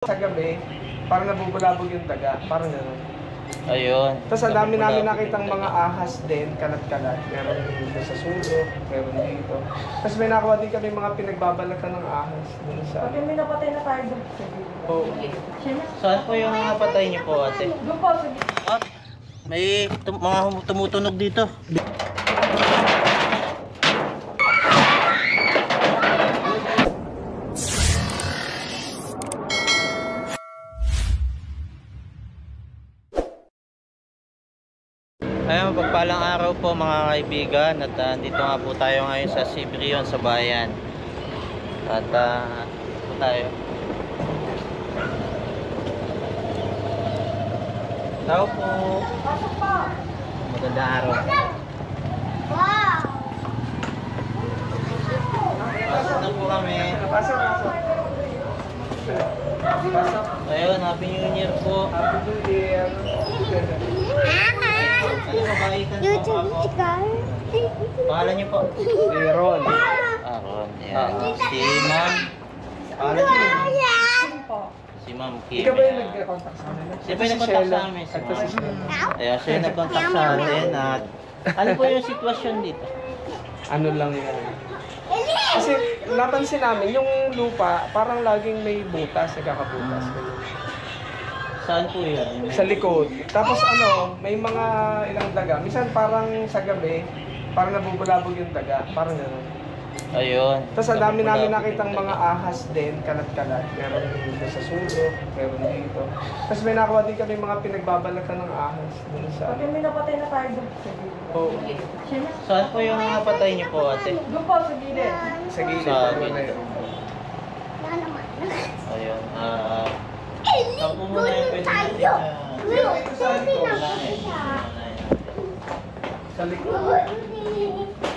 Sa gabi, parang nabubulabog yung daga, parang gano'n. Ayun. Tapos ang dami namin nakitang mga ahas din, kalat-kalat. Meron dito sa sulok, meron dito. Tapos may nakuha din kami mga pinagbabalatan ng ahas dun sa... Pag may napatay na tayo doon. Oo. Saan po yung mga patay niyo po, ate? Doon po, sige. Ah, may mga tumutunog dito. Ayun, pagpalang araw po mga kaibigan at dito nga po tayo ngayon sa Sibrion sa bayan. At po tayo. Tao po. Pasok po. Magandang araw. Wow! Pasok na po kami. Pasok, pasok. Pasok. Ayun, Happy New Year po. Happy New Year. Ano ba baitan po ako? Pangalan niyo po? Si Ron. Ron, yan. Si Ma'am. Pangalan niyo? Si Ma'am Kim. Ikaw ba yung nag-contact sa amin? Siya ba yung nag-contact sa amin? Si Ito si Ma'am. Sheila. Ayan, siya yung nag-contact sa atin. At ano po yung sitwasyon dito? Ano lang yan. Kasi napansin namin, yung lupa, parang laging may butas, nagkakabutas. Saan po yun? Sa likod. Tapos ano, may mga ilang daga. Minsan parang sa gabi, parang nabubulabog yung daga. Parang gano'n. Ayun. Tapos ang dami namin nakitang mga ahas din, kalat-kalat. Meron dito sa sulok, meron dito. Tapos may nakuha din kami mga pinagbabalatan ng ahas dun sa... Pag may napatay na tayo doon. Oo. Saan po yung mga patay niyo po, ate? Doon po, sa gilid. Sa gilid. Sa ano na gilid. yun. Ayun. Saan po muna yung pwede natin Ito sa likod. Sa likod.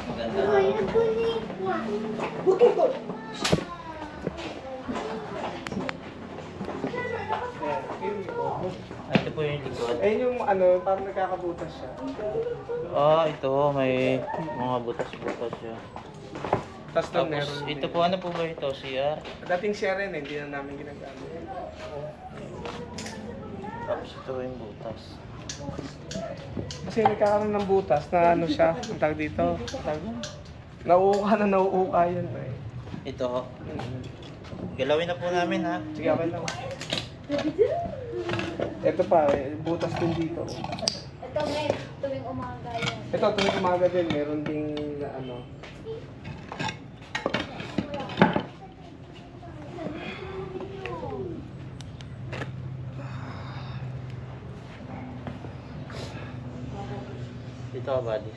maganda. Ito po yung likod. Ayun yung ano, parang nagkakabutas siya. Ito may mga butas-butas siya. Tapos doon Tapos meron ito din. po, ano po ba ito? CR? Dating siya rin, hindi na namin ginagamit. Tapos ito yung butas. Kasi nagkakaroon ng butas na ano siya, ang tawag dito. Nauuka na nauuka yan eh. Ito, galawin na po namin ha. Sige, okay lang. Ito pa, butas din dito. Ito may tuwing umaga yan. Ito, tuwing umaga din, meron ding ano. Ito buddy.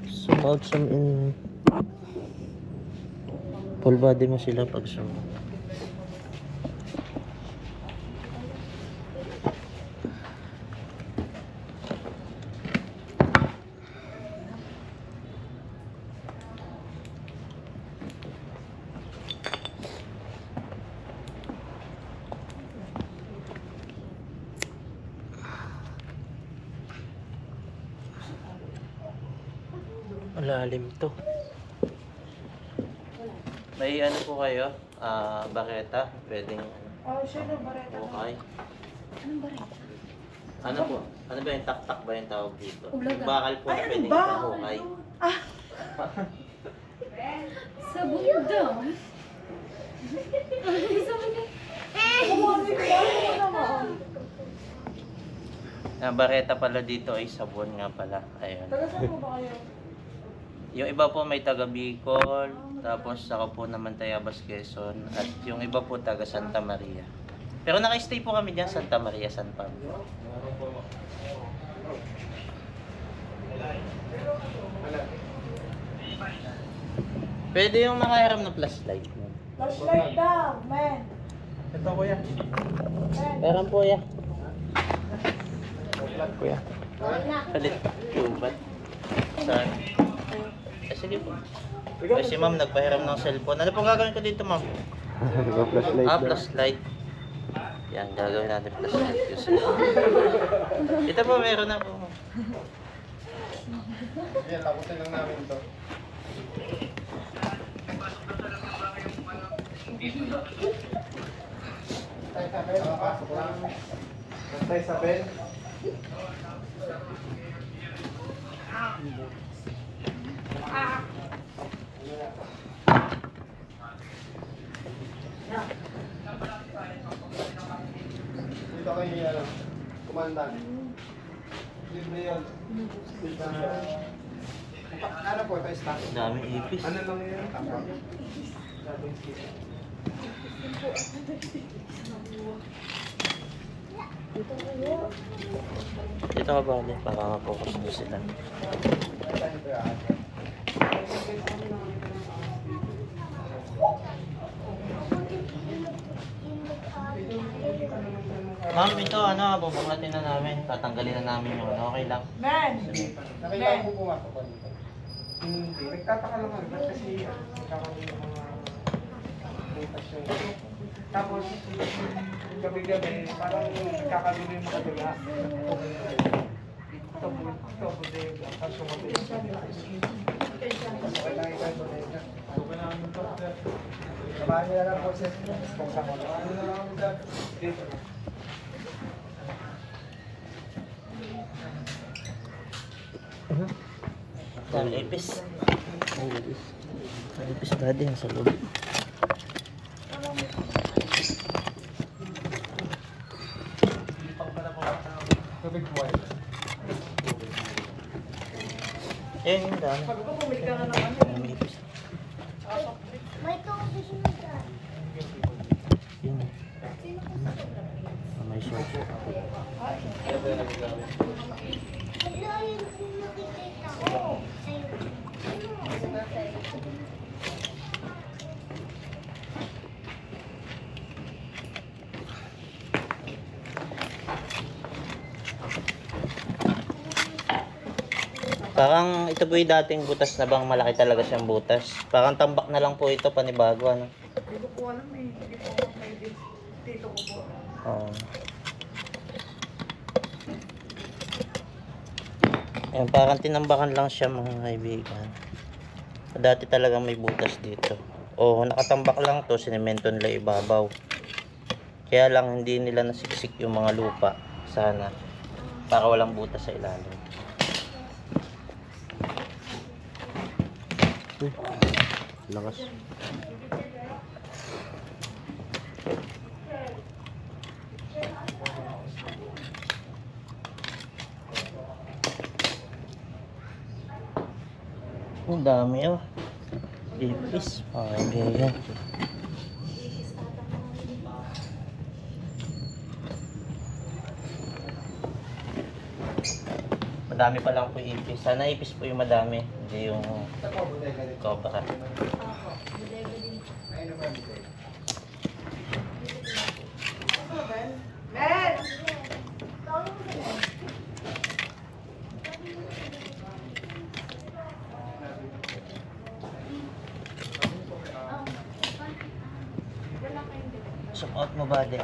Sumag some in full body mo sila pag sumag. Malalim to. May ano po kayo? Bareta? Pwedeng Oh, siya na, bareta. okay. Anong barita? Ano po? Ano ba yung tak-tak ba yung tawag dito? Ulaga. Yung bakal po Ay, na ano pwedeng ba? ikahukay. Sa bundok. Sa bundok. Ang bareta pala dito ay sabon nga pala. Ayun. Taga saan po ba kayo? Yung iba po may taga Bicol, tapos ako po naman Tayabas, Quezon, at yung iba po taga Santa Maria. Pero naka-stay po kami diyan Santa Maria, San Pablo. Pwede yung makahiram ng flashlight. Flashlight daw, man. Ito kuya. Meron po ya. Kuya. Kalit. Kubat. Saan? Sige po. Ikaw, Si ma'am nagpahiram ng cellphone. Ano pong gagawin ko dito, ma'am? flashlight. Flashlight. Yan, gagawin natin flashlight kasi. Ito po, meron na po. Yan, tapusin lang namin to. Basta Isabel. Dito kayo niya, kumandan. Libre yun. Ano po ito, stock? Dami ipis. Ano lang yan? Tama. Dito ka ba ulit para makapokus mo sila. Ma'am, ito ano, bubuklatin na namin. Tatanggalin na namin yung ano. Okay lang. Men! Nakita ko pumasok ko dito. Hindi. Nagtataka lang ako. Ba't kasi nagkakaroon ng mga butas yung... Tapos, gabi-gabi, parang nagkakaroon yung mga dula. Ito, bodega. Tapos yung mabilis. Okay lang ikaw, bodega. Samahan niyo na lang po sir. Samahan niyo na lang po sir. Dito na. Dami ipis. Dami ipis ba din sa loob. Tubig buhay. Eh, yung dami. Pag ko bumili ka na naman. Dami ipis. May tubig mo dyan. Yun. May short. Hello, yung nakikita ko. Sa'yo. Parang ito po yung dating butas na bang malaki talaga siyang butas. Parang tambak na lang po ito, panibago ano. Hindi ko po alam eh. Hindi po ako kay dito ko po. Oo. Ayan, parang tinambakan lang siya mga kaibigan. Dati talaga may butas dito. Oo, nakatambak lang to, sinemento nila ibabaw. Kaya lang hindi nila nasiksik yung mga lupa. Sana. Para walang butas sa ilalim. Lakas. Ang dami oh. Ipis. Okay, yan. Madami pa lang po ipis. Sana ipis po yung madami. Hindi yung Ito po, bodega dito. cobra. Ayun naman, bodega. Men! Support mo ba din?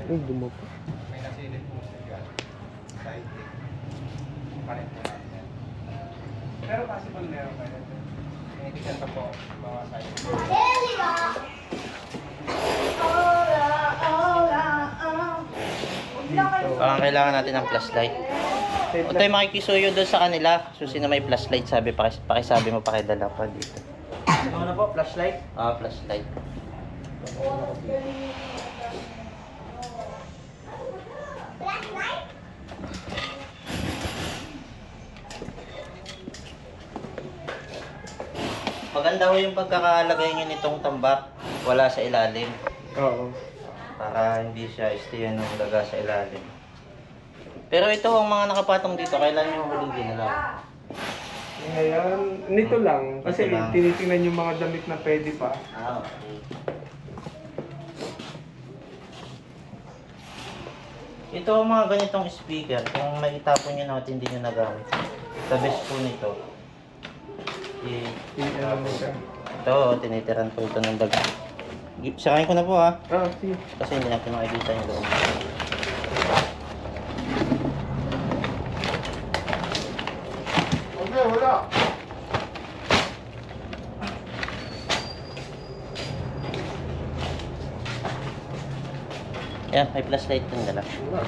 Uy, dumo po. May nasilip po siya. Side. Parin po natin. Pero possible meron kayo. Tinitigan pa po mga side. Parang kailangan natin ng flashlight. O tayo makikisuyo doon sa kanila. Susi na may flashlight, sabi pakisabi mo pakidala pa dito. Ano na po? Flashlight? Ah, flashlight. Maganda ho yung pagkakalagay nyo nitong tambak. Wala sa ilalim. Oo. Para hindi siya istiyan ng daga sa ilalim. Pero ito ang mga nakapatong dito, kailan nyo huling ginalaw? Ngayon, nito lang. Kasi Ito lang. tinitingnan yung mga damit na pwede pa. Ah, okay. Ito ang mga ganitong speaker, kung may itapon nyo na at hindi nyo nagamit. The best po nito. Ano mo siya? Ito, tinitiran po ito ng daga. Sakayin ko na po ha. Ah, sige. Kasi hindi natin makikita yung loob. Okay, wala. Yan, may flashlight din dala. Wala.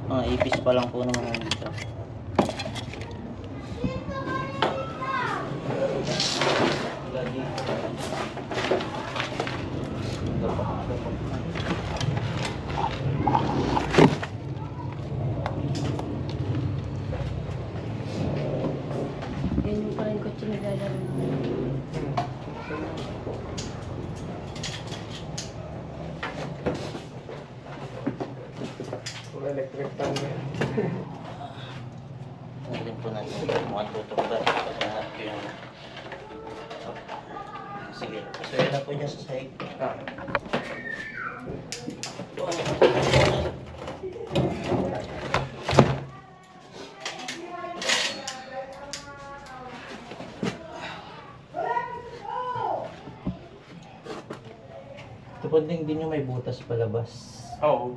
Mga ipis pa lang po naman dito. Yan yung pala yung kotse naglalaro. Wala electric fan yan. Nalin po natin mukhang tutugba. Pagkahanap ko yung... Sige, isuyo na po niya sa sahig. Ah. Ito po din yung may butas palabas. Oo.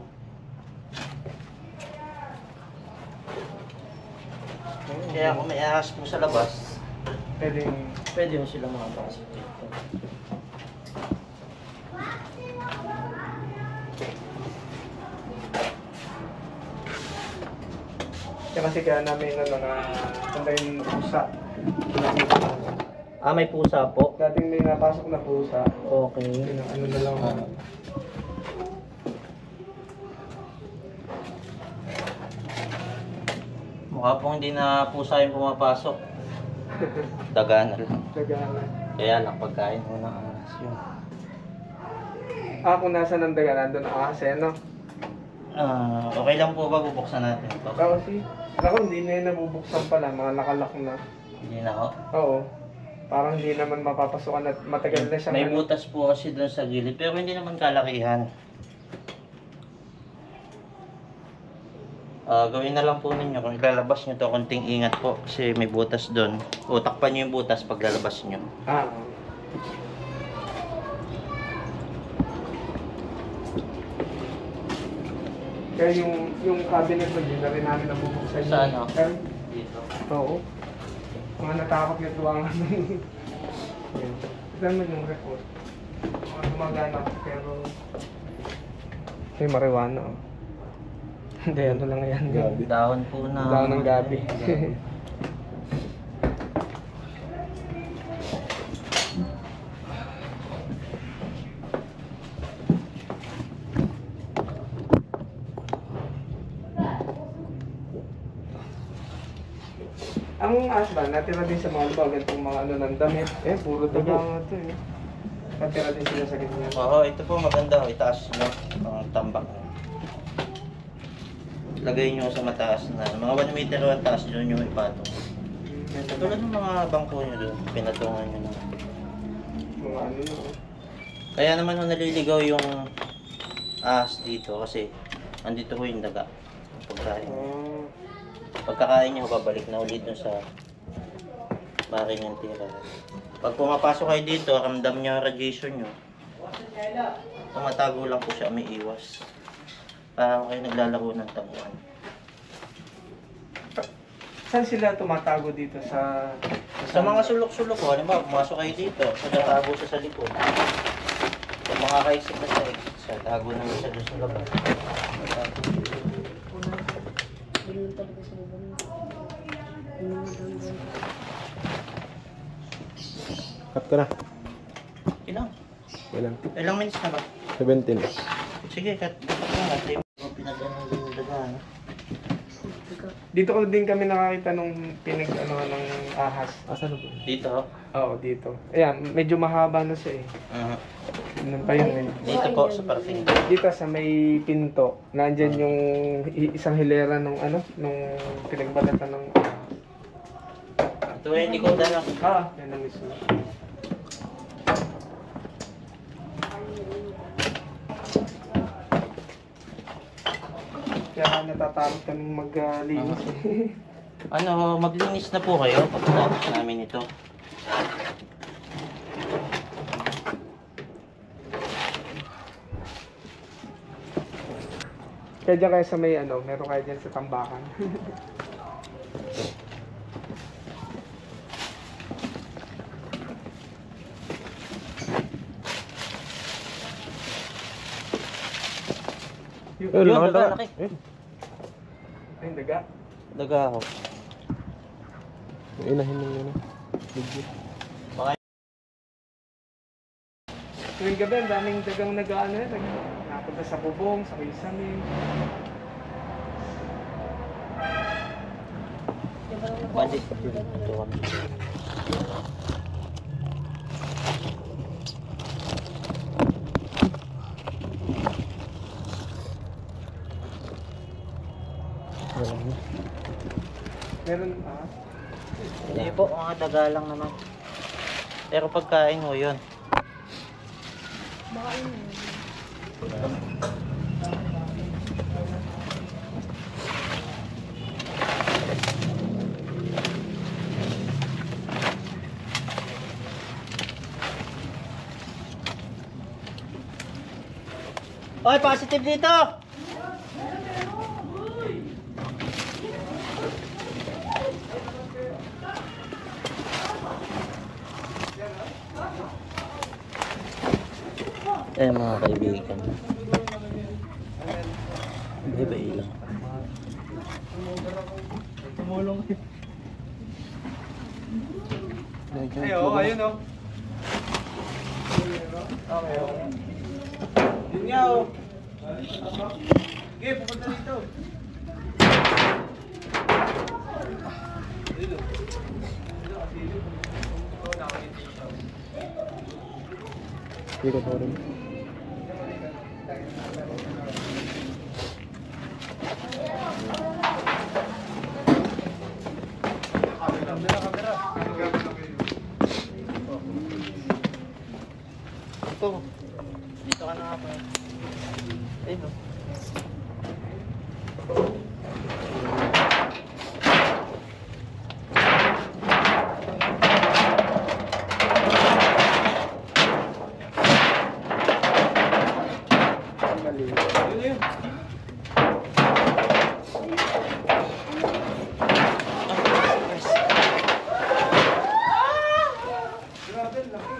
Kaya kung may ahas po sa labas, Pwedeng... pwede mo silang makapasok dito. Kasi kaya namin na tanda yung pusa. Ah, may pusa po? Dating may napasok na pusa. Okay. Ano na lang. Mukha pong hindi na pusa yung pumapasok. Daga na lang. Daganan. Kaya lang pagkain mo ng ahas yun. Ah, kung nasa ng daganan, doon ang ahas eh, no? Ah, okay lang po ba bubuksan natin ito? Kasi, ako hindi na yun nabubuksan pala, mga nakalak na. Hindi na ho. Oo. Parang hindi naman mapapasukan at matagal na siyang... May ano. butas po kasi doon sa gilid pero hindi naman kalakihan. Gawin na lang po ninyo kung ilalabas nyo to, konting ingat po kasi may butas doon. O takpan nyo yung butas pag lalabas nyo. Ah. Kaya yung cabinet mo, din na rin namin nabubuksan. Sa ano? Pero, Dito. oo. Mga natakot yung tuwang ano. Yan. Saan mo yung report? Mga gumagana pero... Ay, marijuana oh. Hindi, ano lang yan. Gabi. Dahon po na... Dahon ng gabi. Ang asba, natira din sa mga lupa, ganitong mga ano ng damit. Eh, puro taga nga ito eh. Natira din sila sa ganyan. Oo, ito po maganda. Itaas nyo ang tambak nyo. Lagay nyo sa mataas na. Mga 1 meter ang taas nyo yung ipatong. Tulad ng mga bangko nyo doon, pinatungan nyo na. Mga ano na oh. Kaya naman ho naliligaw yung ahas dito kasi andito ko yung daga. Yung pagkain. Ah, Pagkakain nyo, babalik na ulit dun sa maring yung tira. Pag pumapasok kayo dito, ramdam nyo ang radiation nyo. Tumatago lang po siya, may iwas. Parang kayo naglalaro ng tabuan. saan sila tumatago dito sa... Sa mga sulok-sulok ko, halimbawa, pumasok kayo dito, nagtatago siya sa likod. Sa mga ka-exit na sa exit siya, tago naman siya doon sa labas. Ganun talaga sa ibang. Cut ko na. Ilang? Ilang? Ilang minutes na ba? 17. Sige, cut. Pinag-ano yung daga, no? Dito ko din kami nakakita nung pinag-ano ng ahas. Asan na po? Dito. Oo, dito. Ayan, medyo mahaba na siya eh. Mhm. Ano pa yun eh. Dito po sa parking. Dito sa may pinto, nandyan yung isang hilera nung ano, nung pinagbalatan ng Ito ay likodan lang. yan ang mismo. Kaya natatakot kaming maglinis eh. Ano, maglinis na po kayo pagkatapos namin ito. Kaya dyan kayo sa may ano, meron kayo dyan sa tambakan. Eh, Yun, laki, daga, laki. laki. Ay, daga. Daga ako. Yung inahin ng ano. Legit. Tuwing gabi, ang daming dagang nag-ano eh. Napunta sa bubong, sa kisame. Bandit. Ito kami. Wala na. Meron, Hindi po, mga daga lang naman. Pero pagkain mo yun. Baka yun. Oy, positive dito! Mga kaibigan. Bye-bye lang. Tumulong. Ay, oo, ayun o. Okay, okay. Yun nga o. Okay, pupunta dito. Ikot mo rin. Ito. Dito ka na nga pa. Ayun o. Yun yun. Grabe, laki.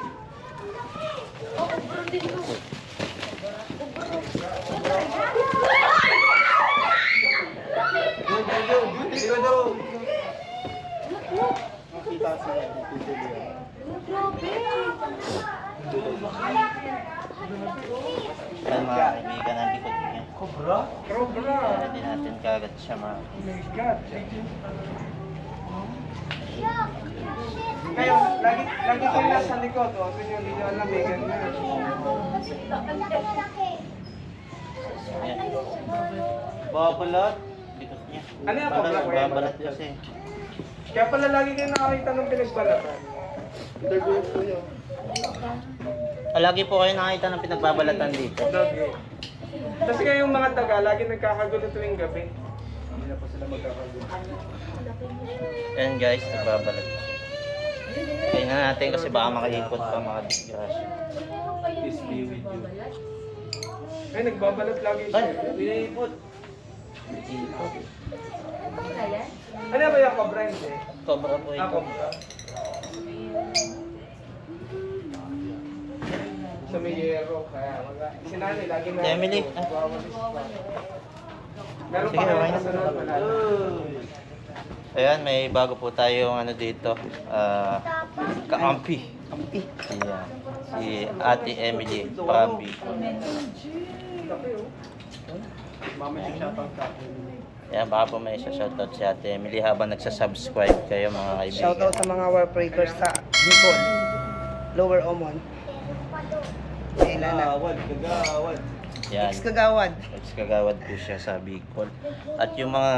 Yan mga kaibigan, ang likod niya. Cobra? Cobra. Hindi natin kagad siya Oh my God. Kayo, lagi kayo nasa likod. O, hindi nyo alam eh, ganyan. Yan. Babalat. Likod niya. Ano yung cobra, kuya? Babalat kasi. Kaya pala lagi kayo nakakita ng pinagbalatan. Interview ko yun. Lagi po kayo nakita ng pinagbabalatan dito. Lagi. Kasi kayong mga taga, lagi nagkakagulo tuwing gabi. Hindi na po sila magkakagulo. Ayan guys, nagbabalat. Tingnan natin kasi baka makaikot pa mga disgrasya. Ay, nagbabalat lagi siya. Ipot. Ipot. Ano ba yung cobra hindi? Cobra po ito. Cobra. Sa may yero, kaya si nanay lagi na... Emily. Meron Sige, pa kayo okay na. kasunod wala. Ayan, may bago po tayong ano dito. Kaampi. Ayan. Si Ate Emily Parambi. Laki oh. Mamaya siya shoutout ka. Yan, baka po may shoutout si Ate Emily habang nagsasubscribe kayo mga kaibigan. Shoutout sa mga warpraters sa Bicol. Lower Omon. Meron pa doon. Kailan na? Yan. Ex-Kagawad. Ex-Kagawad po siya sa Bicol. At yung mga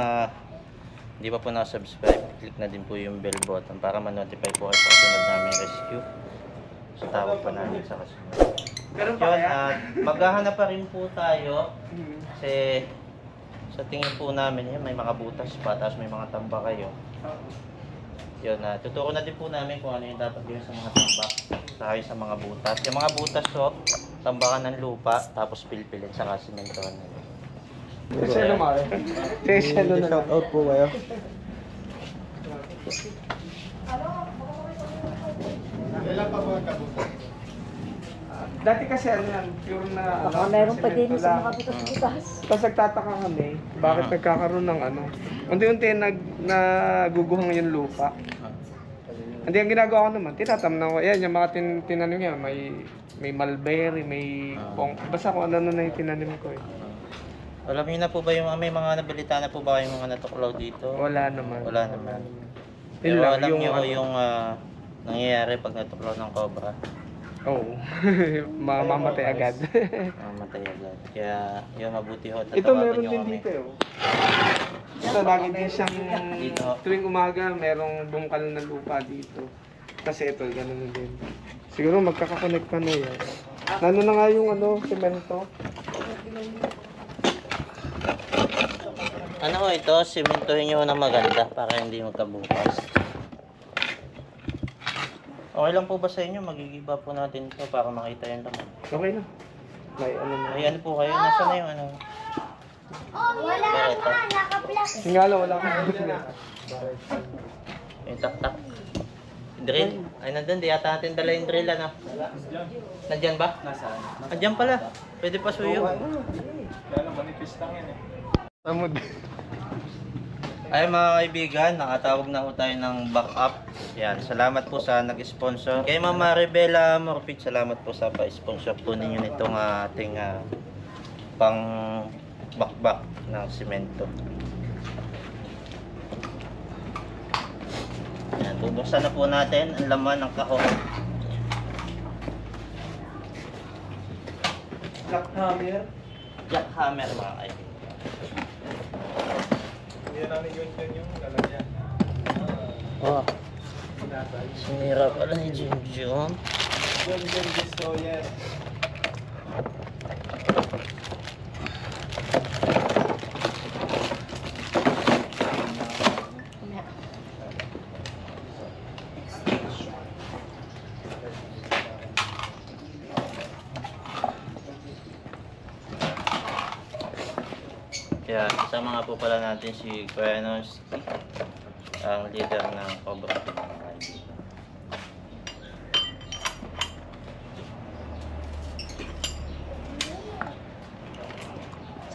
hindi pa po nakasubscribe, click na din po yung bell button para ma-notify po kayo sa kasunod namin rescue. Sa tawag pa namin sa kasunod. Meron pa Yun, kaya? maghahanap pa rin po tayo Mhm. kasi sa tingin po namin, yun, may mga butas pa, tapos may mga tamba kayo. Yun, tuturo na din po namin kung ano yung dapat gawin sa mga tambak, saka yung sa mga butas. Yung mga butas po, tambakan ng lupa, tapos pilpilin, saka simentohan na. Session mo. Session na. Shout out po kayo. Dati kasi ano yan, pure na Baka meron pa din semento sa lang. mga butas-butas. Tapos nagtataka kami, bakit nagkakaroon ng ano. Unti-unti naguguhang yung lupa. Hindi, ang ginagawa ko naman, tinatamnan ko. Yan, yung mga tinanim niya, may mulberry, may pong. Basta kung ano na yung tinanim ko eh. Alam niyo na po ba yung may mga nabalita na po ba yung mga natuklaw dito? Wala naman. Wala naman. Yun Pero lang, alam niyo ano. yung nangyayari pag natuklaw ng cobra. Oo. Mamamatay agad. Mamatay agad. Kaya yun, mabuti ho. Ito meron din dito eh. Ito lagi din siyang Dito. tuwing umaga merong bungkal na lupa dito. Kasi ito ganun din. Siguro magkakakonect pa na yan. Nano na nga yung ano, semento. Ano ho ito? Simentohin nyo na maganda para hindi magkabukas. Okay lang po ba sa inyo? Magigiba po natin ito para makita yung laman. Okay na. May ano na. Ay, ano po kayo? Nasaan na yung ano? Oh, wala Ito. ka. Naka-plus. Yung nga lang, wala akong Yung tak-tak. Drill? Ay, nandun. Di yata natin dala yung drill, ano? Nandyan ba? Nasaan? Nandyan pala. Pwede pa suyo. Samod. Ay mga kaibigan, nakatawag na po tayo ng backup. Yan, salamat po sa nag-sponsor. Kay Mama Rebela Morpit, salamat po sa pa-sponsor po ninyo nitong ating pang bakbak ng simento. Yan, bubuksan na po natin ang laman ng kahon. Jackhammer. Jackhammer mga kaibigan. Oh, sinira pala ni Junjun. Kaya kasama nga po pala natin si Kuya Nos, ang leader ng Cobra.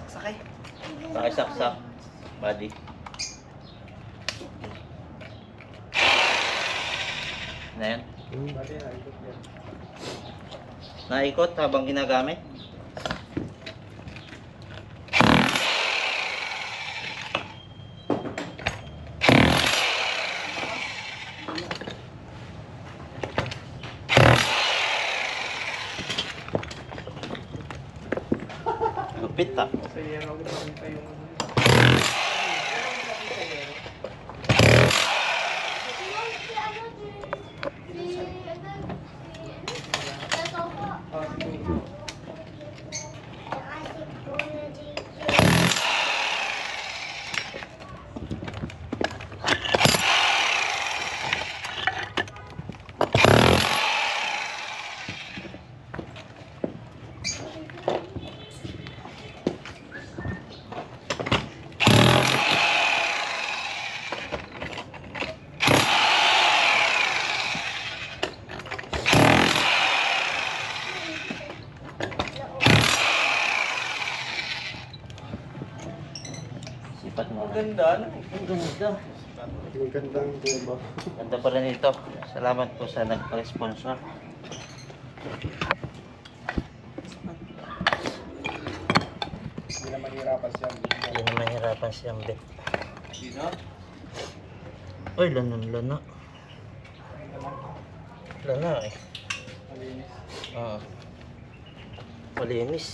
Sakay. Pakisaksak, buddy. Na yan? Naikot habang ginagamit? Lupit ah. Sa yero, gawin pa yung ano. Sipat mo. Ganda, ano? Ang ganda. Magandang diba? Ganda pala nito. Salamat po sa nag-sponsor. Hindi na mahirap mahirapan siya. Hindi na mahirapan siyang bet. Dito? Uy, lana. Lana eh. Malinis. Oo. Malinis.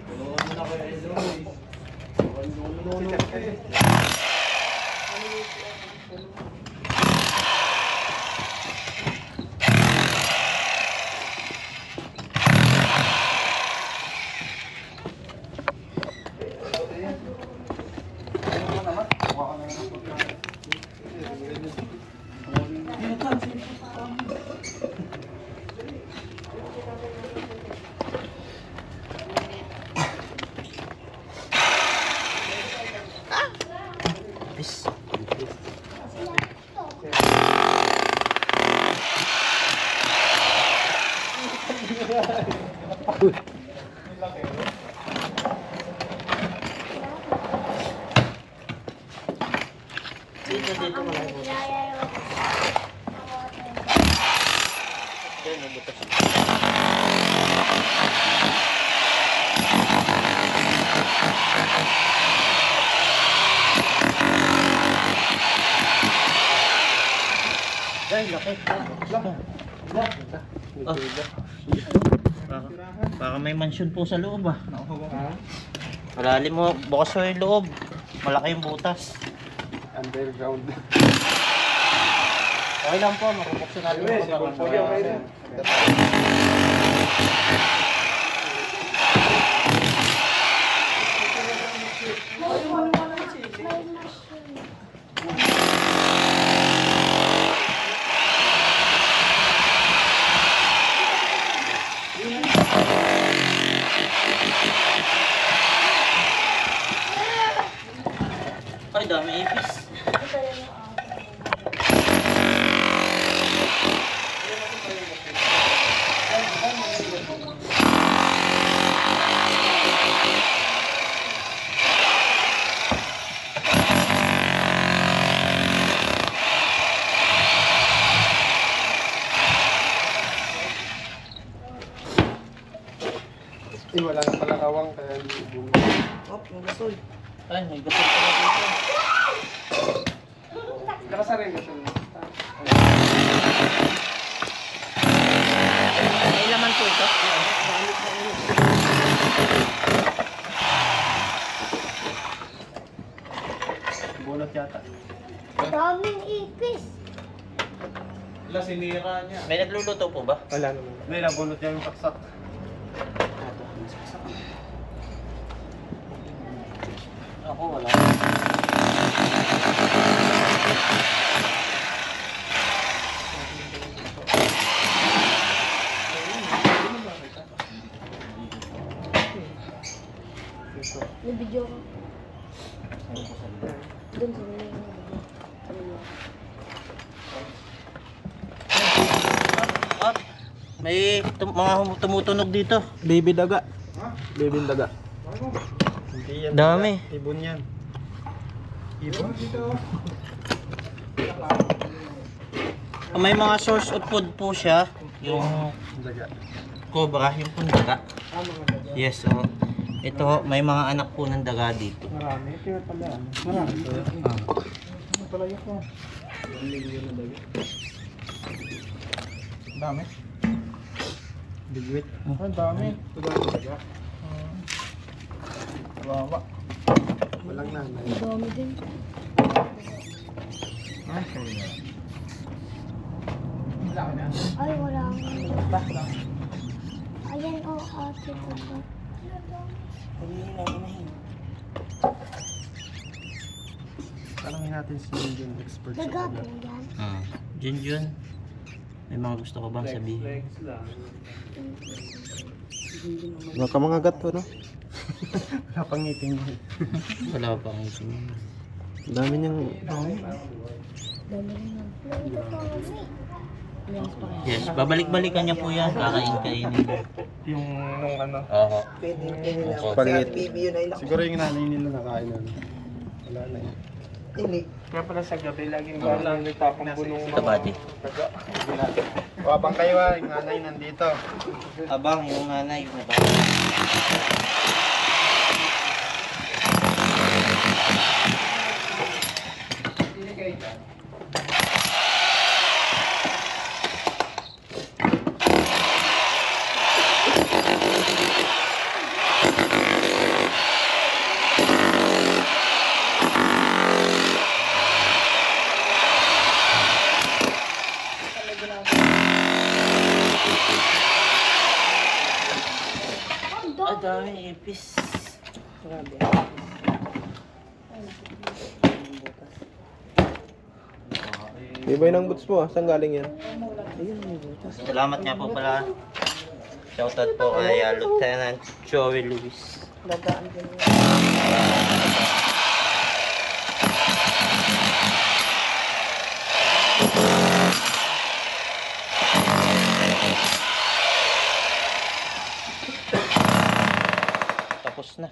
Tulungan mo na kayo, Eloy. Bis. Dito mo lang. Yan, nabutas. Ay, laki. Baka may mansion po sa loob ah. Malalim mo, bukas mo yung loob. Malaki yung butas. Underground. Okay lang po, marubuksan natin yung pagkakaroon. Ay, dami ipis. Wala na pala kawang kaya hindi bumili. Ay, may gasol pala dito. Nakasarin ko siya. May laman po ito. Bunot yata. Daming ipis. Wala, sinira niya. May nagluluto po ba? Wala naman. May nabunot niya yung saksak. Ako wala. May video ko. Doon sa mga At may mga tumutunog dito. Baby daga. Baby daga. Hindi yan. Dami. daga. Ibon yan. Ibon? May mga source of food po siya. Yung Daga. cobra, yung pong daga. Yes, so ito, may mga anak po ng daga dito. Marami. Kaya pala. Marami. Ano pala yun ko? Dami. Bigwit. Ang dami. Daga. Wawa. Walang nanay. dami din. Ah, sorry. Wala ka na. Ay, wala akong. Ayan, ate ko ba? Tanongin natin si yung expert sa Daga daga. po yan. Junjun, may mga gusto ko bang sabihin? Legs lang. Baka mga gato, no? Wala pang ngiting. Wala pa akong sabihin. Dami niyang... Dami rin yan. Nandito pa kami. Meron pa kaya. Yes, babalik-balikan niya po yan. Kakain-kainin. Yung nung ano. Oo. Spaghetti. Siguro yung nanay nila nakain na. Wala na yun. Kaya pala sa gabi, laging ba lang nagtapang bunong Ito, buddy. taga. Wapang kayo yung nanay nandito. Abang, yung nanay. Yung nabang. Hindi kayo dyan. Ang dami ipis. Di ba yun ang boots mo ah? Saan galing yan? Salamat nga po pala. Shoutout po kay Lieutenant Joey Luis. Dadaan din yun. Tapos na.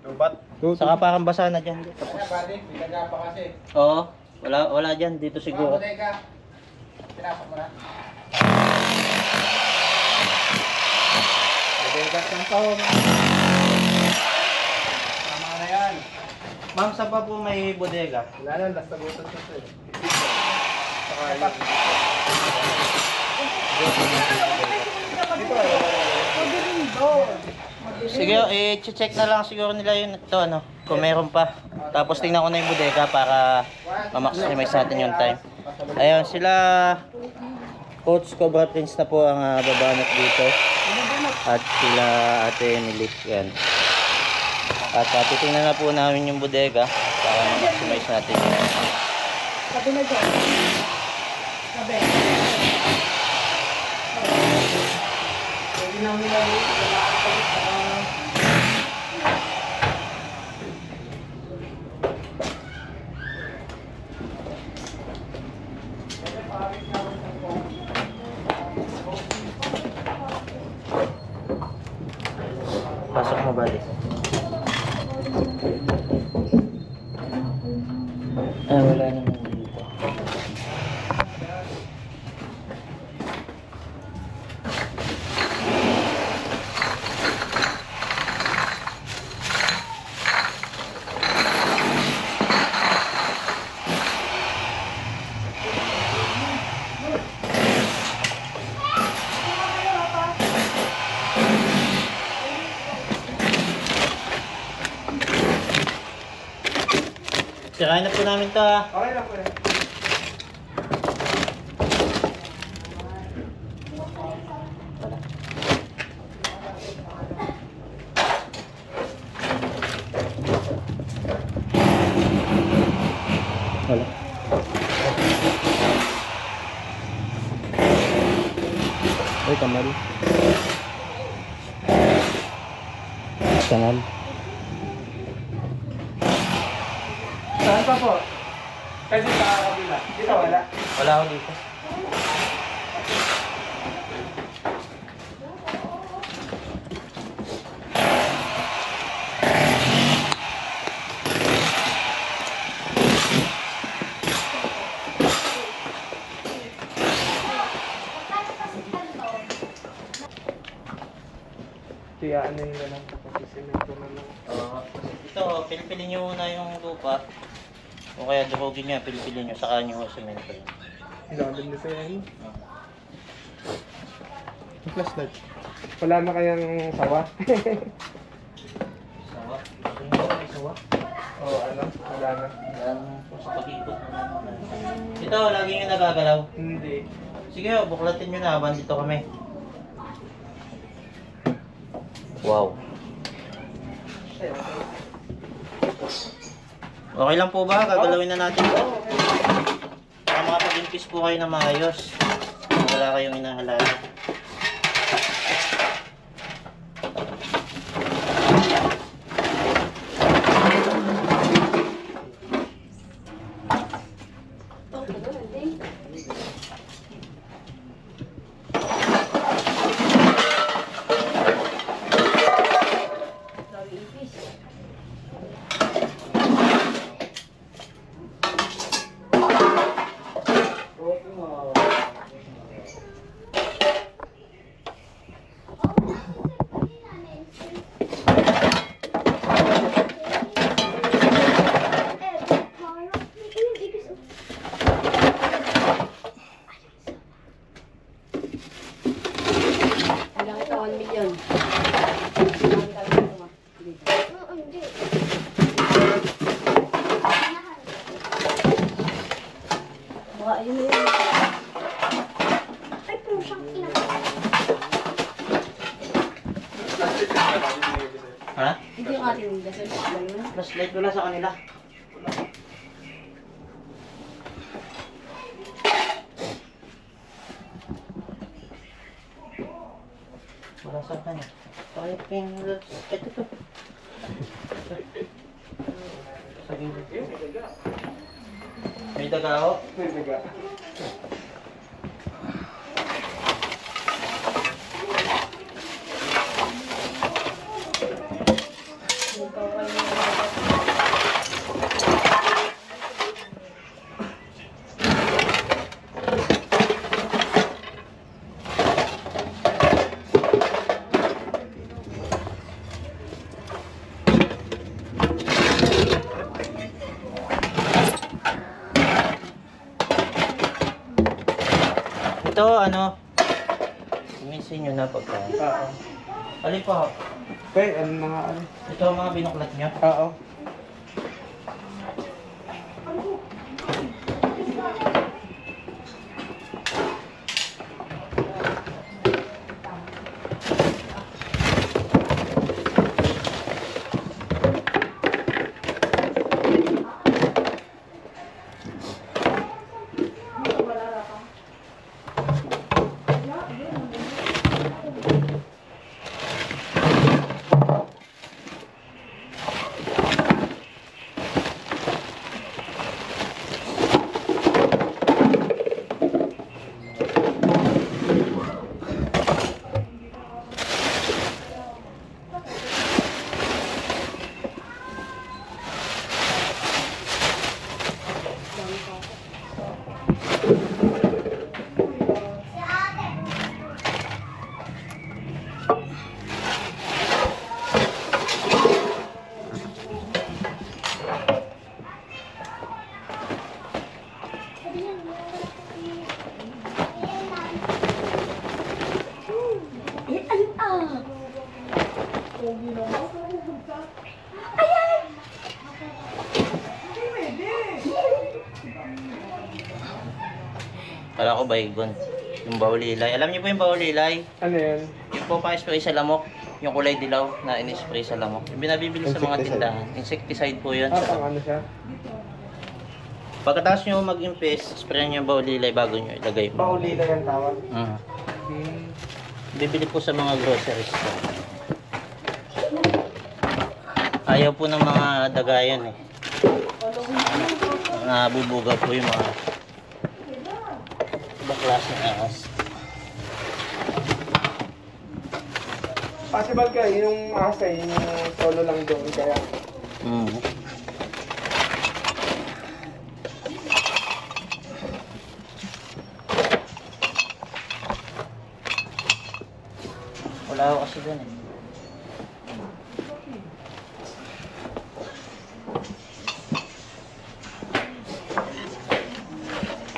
Lubat. Saka parang basa na dyan. Kaya buddy, binaga pa kasi. Oo. Wala dyan. Dito siguro. Bodega. Pinasok mo na. Bodega ng taon. Tama na yan. Ma'am, saan pa po may bodega? Wala na, last nagutan sa sir. Saka yun. Sige, i-check na lang siguro nila yun ito, ano, kung meron pa. Tapos tingnan ko na yung bodega para ma-maximize natin yung time. Ayun, sila Coach Cobra Prince na po ang babanat dito. At sila Ate Emily, yan. At titingnan na po namin yung bodega para ma-maximize natin yung Sabi na dyan. Sabi. Pwede namin lalo. pasok mo, buddy. Wala naman dito. Sirain na po namin to, ha. Okay lang po yan. Wala. Ay, kamari. Kanal. Saan pa po? Kasi sa kabila. Dito wala. Wala ako dito. Kaya ano yung lang tapos isemento na lang. Ito, pilipilin nyo muna yung lupa. O kaya durugin nyo, pilipilin nyo, saka nyo semento yun. Ilalim na sa'yo ano? Yung flashlight. Wala na kayang sawa? Sawa? Gusto nyo ba may sawa? Oo, ano? Wala na. Yan, kung sa pag-ikot naman. Ito, lagi nyo nagagalaw. Hindi. Sige, buklatin nyo na habang dito kami. Wow. Okay lang po ba? Gagalawin na natin ito. Para makapag-impis po kayo na maayos. Wala kayong inahalala. 1 million. Oo, hindi. Baka yun na yun. Ay, pusang kinakain. Ha? Hindi yung ating gasol. Flashlight wala sa kanila. Wala sa kanya. Kaya ping... Ito to. Sa gilid. May daga ako? May daga. Ito, ano? Imisin nyo na pagka. Oo. Alin po? Okay, ano mga ano? Ito ang mga binuklat nyo. Oo. Kala ko baygon. Yung bawlilay. Alam niyo po yung bawlilay? Ano yan? Yung po pa-spray sa lamok. Yung kulay dilaw na in-spray sa lamok. Yung binabibili sa mga Insecticide. tindahan. Insecticide po yun. Ah, pang ano siya? Pagkatapos nyo mag-impest, spray nyo yung bawlilay bago nyo ilagay po. Paulila yung tawag. Hmm. Bibili po sa mga groceries po. Ayaw po ng mga dagayan eh. Nabubuga po yung mga ibang klase ng ahas. Possible ka, yung asa, yung solo lang doon kaya. Hmm. Wala ako kasi dun eh.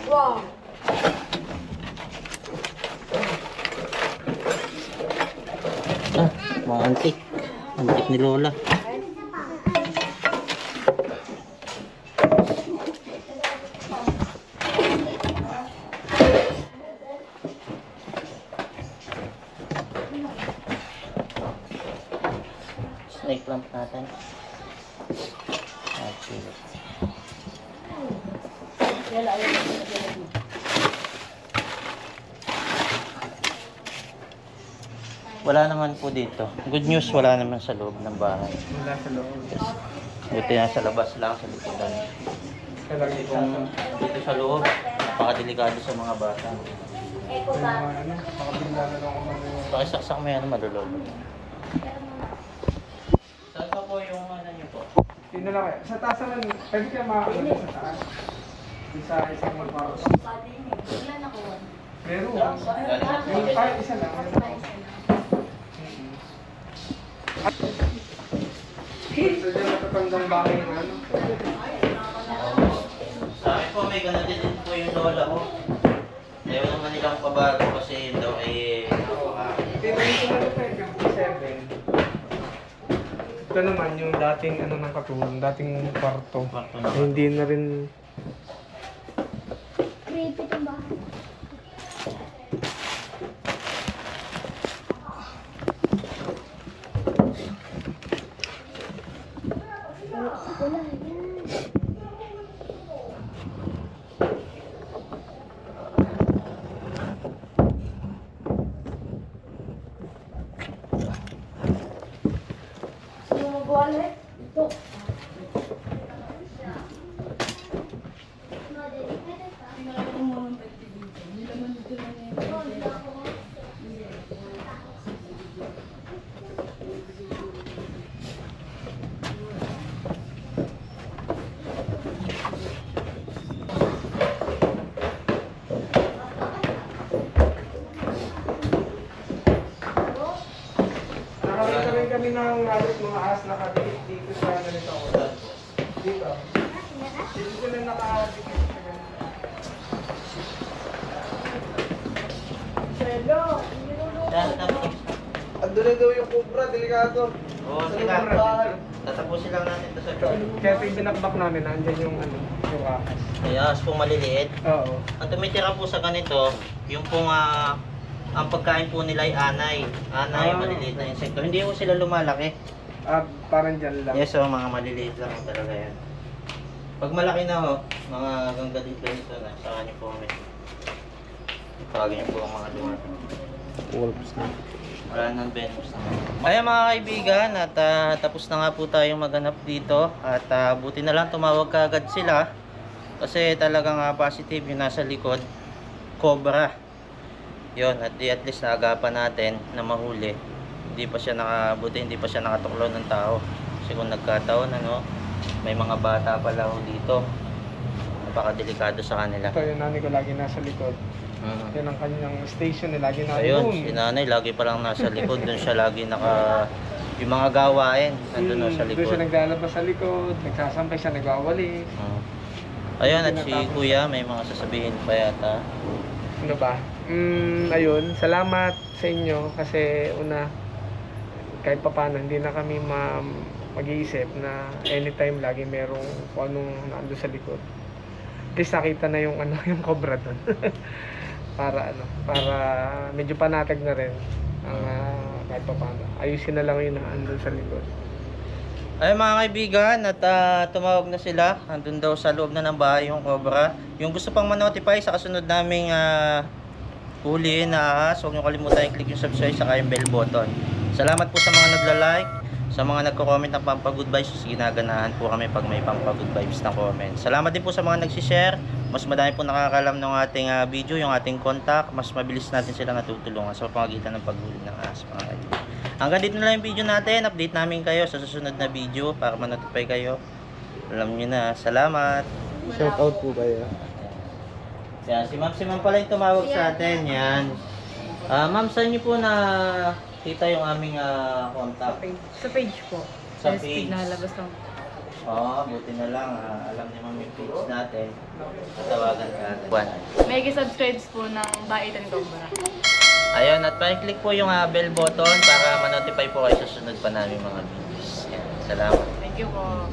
Wow. Ah, mga antik. Antik ni Lola. Snake plant natin. Okay. Wala naman po dito. Good news, wala naman sa loob ng bahay. Wala sa loob. Buti na sa labas lang, sa likodan. Kailangan Kung dito sa loob, napakadelikado sa mga bata. ano, makabigla na lang ako ng... Pakisaksak mo yan, malulog. Saan pa po yung ano nyo po? Yun na lang kaya. Sa taas naman, pwede ka makakalaga sa taas. Isang magpapos. Meron. Yung kahit isa lang. Ito dyan natatandang bahay ng ano. Sa amin po, may ganun din po yung lola ko. Ayaw naman nilang pabago kasi daw ay Pero Ganito na ito tayo, 57. Ito naman yung dating ano ng katulong, dating kwarto. Kwarto Eh, naman. hindi na rin. Creepy itong bahay. Wala yan. Sino mag-wala? Ito. Nakakita rin kami ng halos mga ahas nakadikit dito sa ganito. Dito. Dito sila nakadikit sa ganito. Yan, tapos. Ando na daw yung cobra, delikado. Oo, Sa sila. loob ng bahay. Tatapusin lang natin ito sa Ito, kaya ito yung binakbak namin, nandyan yung ano, yung ahas. Kaya as pong maliliit. Oo. Ang tumitira po sa ganito, yung pong ang pagkain po nila ay anay. Anay, Ah. maliliit na insekto. Hindi po sila lumalaki. Parang dyan lang. Yes, so mga maliliit lang talaga yan. Pag malaki na ho, mga hanggang ganito na, saka niyo po kami. Tawagin niyo po ang mga lumaki. Wolves na. Wala nang venomous na. Kaya mga kaibigan, at tapos na nga po tayong maghanap dito. At buti na lang tumawag kaagad sila. Kasi talagang positive yung nasa likod. Cobra. Yun, at least naagapan natin na mahuli. Hindi pa siya nakabuti, hindi pa siya nakatuklaw ng tao. Kasi kung nagkataon, ano, may mga bata pala ho dito. Napakadelikado sa kanila. Ito yung nanay ko lagi nasa likod. Yan ang kanyang station na lagi nasa Ayun, si nanay lagi pa lang nasa likod. Doon siya lagi yung mga gawain, nandun na sa Doon siya likod. naglalabas sa likod, nagsasampay siya, nagwawali. Ayun, at si kuya may mga sasabihin pa yata. Ano ba? Ayun, salamat sa inyo kasi una, kahit pa paano, hindi na kami mag-iisip na anytime lagi merong kung anong nando sa likod. At least nakita na yung ano, yung cobra doon. para medyo panatag na rin ang kahit pa paano. Ayusin na lang yung nandun sa likod. Ay mga kaibigan, at tumawag na sila. Andun daw sa loob na ng bahay yung cobra. Yung gusto pang manotify sa kasunod naming huliin na ahas, huwag nyo kalimutan i-click yung subscribe saka yung bell button. Salamat po sa mga nagla-like, sa mga nagko-comment ng pampa-good vibes. Ginaganahan po kami pag may pampa-good vibes na comment. Salamat din po sa mga nagsishare. Mas madami po nakakalam ng ating video, yung ating contact. Mas mabilis natin sila natutulungan sa pamagitan ng paghuli ng ahas mga kaibigan. Hanggang dito na lang yung video natin. Update namin kayo sa susunod na video para ma-notify kayo. Alam nyo na. Salamat. Shout out po kayo. Yan, si Ma'am pala yung tumawag sa atin. Yan. Ma'am, saan nyo po na kita yung aming contact? Sa page po. Sa Yes, page. Pinalabas lang. Oo, buti na lang. Alam ni Ma'am yung page natin. Tatawagan ka agad. May subscribe po ng Baitan Cobra. Ayun, at pa-click po yung bell button para ma-notify po kayo sa sunod pa namin mga videos. Yan, salamat. Thank you po.